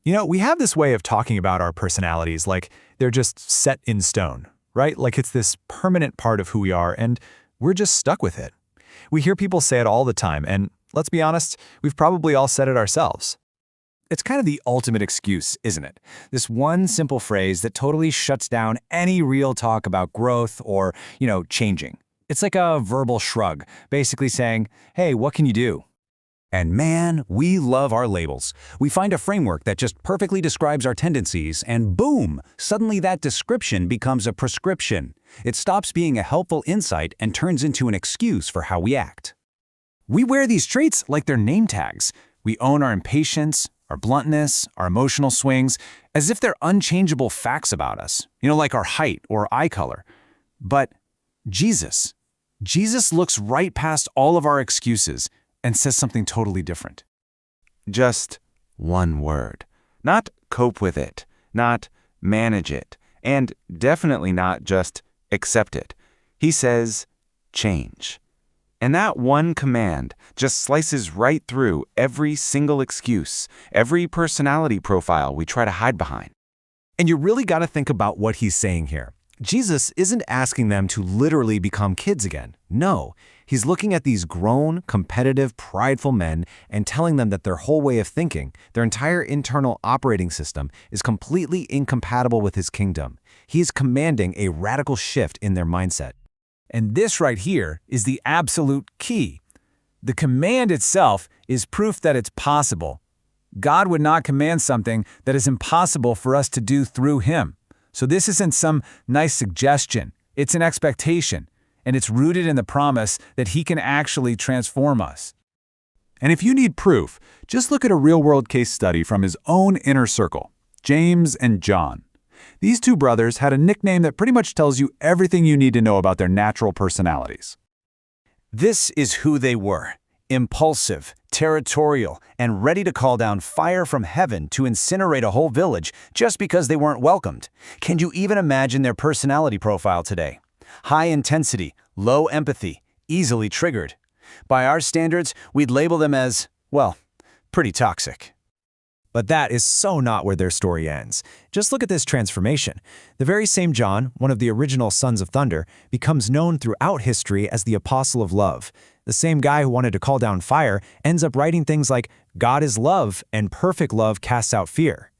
We have this way of talking about our personalities like they're just set in stone, right? Like it's this permanent part of who we are, and we're just stuck with it. We hear people say it all the time, and let's be honest, we've probably all said it ourselves. It's kind of the ultimate excuse, isn't it? This one simple phrase that totally shuts down any real talk about growth or, changing. It's like a verbal shrug, basically saying, hey, what can you do? And man, we love our labels. We find a framework that just perfectly describes our tendencies, and boom, suddenly that description becomes a prescription. It stops being a helpful insight and turns into an excuse for how we act. We wear these traits like they're name tags. We own our impatience, our bluntness, our emotional swings, as if they're unchangeable facts about us, like our height or eye color. But Jesus looks right past all of our excuses and says something totally different. Just one word. Not cope with it, not manage it, and definitely not just accept it. He says, change. And that one command just slices right through every single excuse, every personality profile we try to hide behind. And you really got to think about what he's saying here. Jesus isn't asking them to literally become kids again. No, he's looking at these grown, competitive, prideful men and telling them that their whole way of thinking, their entire internal operating system, is completely incompatible with his kingdom. He is commanding a radical shift in their mindset. And this right here is the absolute key. The command itself is proof that it's possible. God would not command something that is impossible for us to do through him. So this isn't some nice suggestion. It's an expectation, and it's rooted in the promise that he can actually transform us. And if you need proof, just look at a real-world case study from his own inner circle, James and John. These two brothers had a nickname that pretty much tells you everything you need to know about their natural personalities. This is who they were: impulsive, territorial, and ready to call down fire from heaven to incinerate a whole village just because they weren't welcomed. Can you even imagine their personality profile today? High intensity, low empathy, easily triggered. By our standards, we'd label them as, well, pretty toxic. But that is so not where their story ends. Just look at this transformation. The very same John, one of the original Sons of Thunder, becomes known throughout history as the Apostle of Love. The same guy who wanted to call down fire ends up writing things like, God is love, and perfect love casts out fear.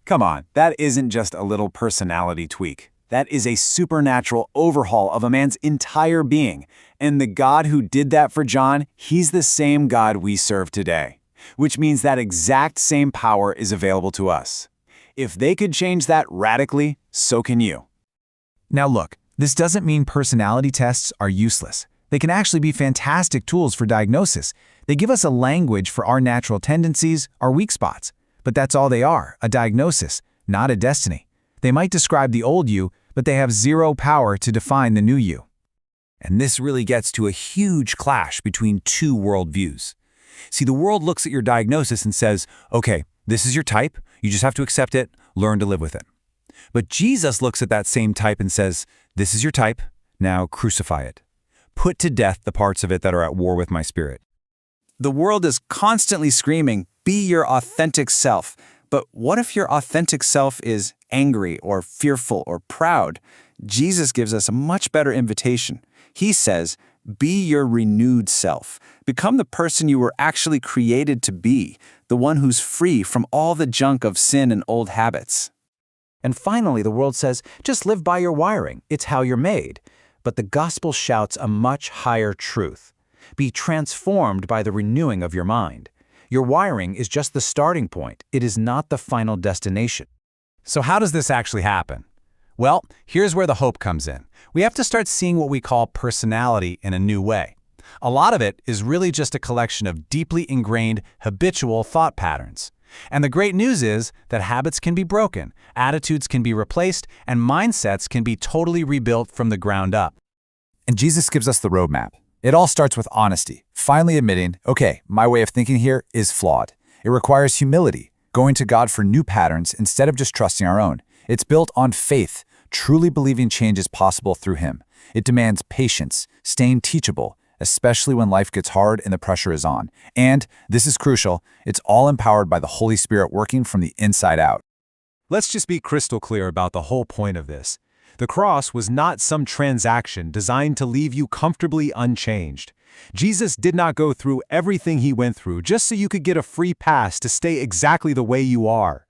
Come on, that isn't just a little personality tweak. That is a supernatural overhaul of a man's entire being. And the God who did that for John, he's the same God we serve today. Which means that exact same power is available to us. If they could change that radically, so can you. Now look, this doesn't mean personality tests are useless. They can actually be fantastic tools for diagnosis. They give us a language for our natural tendencies, our weak spots. But that's all they are, a diagnosis, not a destiny. They might describe the old you, but they have zero power to define the new you. And this really gets to a huge clash between two worldviews. See, the world looks at your diagnosis and says, okay, this is your type, you just have to accept it, learn to live with it. But Jesus looks at that same type and says, this is your type, now crucify it. Put to death the parts of it that are at war with my spirit. The world is constantly screaming, be your authentic self. But what if your authentic self is angry or fearful or proud? Jesus gives us a much better invitation. He says, be your renewed self. Become the person you were actually created to be, the one who's free from all the junk of sin and old habits. And finally, the world says, just live by your wiring. It's how you're made. But the gospel shouts a much higher truth. Be transformed by the renewing of your mind. Your wiring is just the starting point. It is not the final destination. So how does this actually happen? Well, here's where the hope comes in. We have to start seeing what we call personality in a new way. A lot of it is really just a collection of deeply ingrained, habitual thought patterns. And the great news is that habits can be broken, attitudes can be replaced, and mindsets can be totally rebuilt from the ground up. And Jesus gives us the roadmap. It all starts with honesty, finally admitting, okay, my way of thinking here is flawed. It requires humility, going to God for new patterns instead of just trusting our own. It's built on faith, truly believing change is possible through Him. It demands patience, staying teachable, especially when life gets hard and the pressure is on. And, this is crucial, it's all empowered by the Holy Spirit working from the inside out. Let's just be crystal clear about the whole point of this. The cross was not some transaction designed to leave you comfortably unchanged. Jesus did not go through everything he went through just so you could get a free pass to stay exactly the way you are.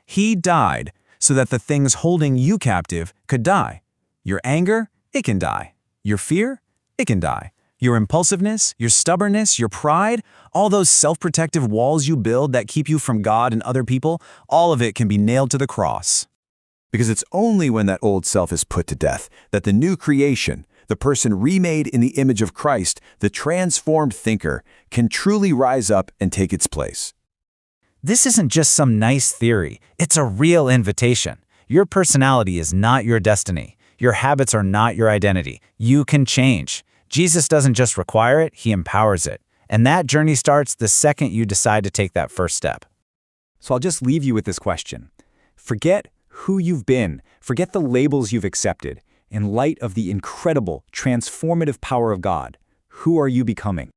He died so that the things holding you captive could die. Your anger, it can die. Your fear, it can die. Your impulsiveness, your stubbornness, your pride, all those self-protective walls you build that keep you from God and other people, all of it can be nailed to the cross. Because it's only when that old self is put to death that the new creation, the person remade in the image of Christ, the transformed thinker, can truly rise up and take its place. This isn't just some nice theory. It's a real invitation. Your personality is not your destiny. Your habits are not your identity. You can change. Jesus doesn't just require it, he empowers it. And that journey starts the second you decide to take that first step. So I'll just leave you with this question. Forget who you've been. Forget the labels you've accepted. In light of the incredible, transformative power of God, who are you becoming?